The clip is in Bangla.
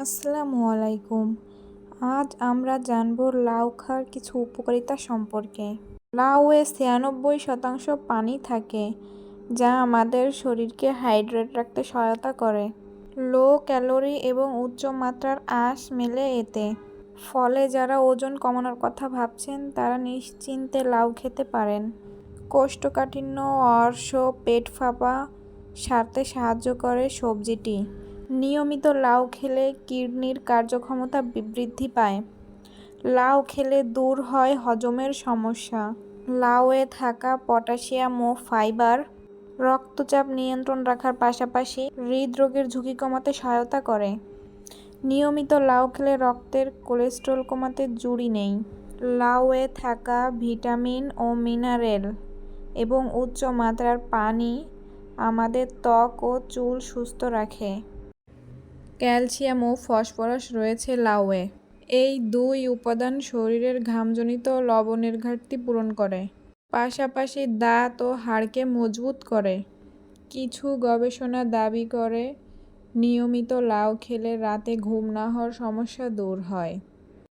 আসসালামু আলাইকুম। আজ আমরা জানব লাউ খাওয়ার কিছু উপকারিতা সম্পর্কে। লাউয়ে ৯৬% পানি থাকে, যা আমাদের শরীরকে হাইড্রেট রাখতে সহায়তা করে। লো ক্যালোরি এবং উচ্চ মাত্রার আঁশ মেলে এতে। ফলে যারা ওজন কমানোর কথা ভাবছেন তারা নিশ্চিন্তে লাউ খেতে পারেন। কোষ্ঠকাঠিন্য, অর্শ, পেট ফাঁপা সারতে সাহায্য করে সবজিটি। নিয়মিত লাউ খেলে কিডনির কার্যক্ষমতা বৃদ্ধি পায়। লাউ খেলে দূর হয় হজমের সমস্যা। লাউয়ে থাকা পটাশিয়াম ও ফাইবার রক্তচাপ নিয়ন্ত্রণ রাখার পাশাপাশি হৃদরোগের ঝুঁকি কমাতে সহায়তা করে। নিয়মিত লাউ খেলে রক্তের কোলেস্টেরল কমাতে জুড়ি নেই। লাউয়ে থাকা ভিটামিন ও মিনারেল এবং উচ্চ মাত্রার পানি আমাদের ত্বক ও চুল সুস্থ রাখে। ক্যালসিয়াম ও ফসফরাস রয়েছে লাউয়ে। এই দুই উপাদান শরীরের ঘামজনিত লবণের ঘাটতি পূরণ করে, পাশাপাশি দাঁত ও হাড়কে মজবুত করে। কিছু গবেষণা দাবি করে নিয়মিত লাউ খেলে রাতে ঘুম না হওয়ার সমস্যা দূর হয়।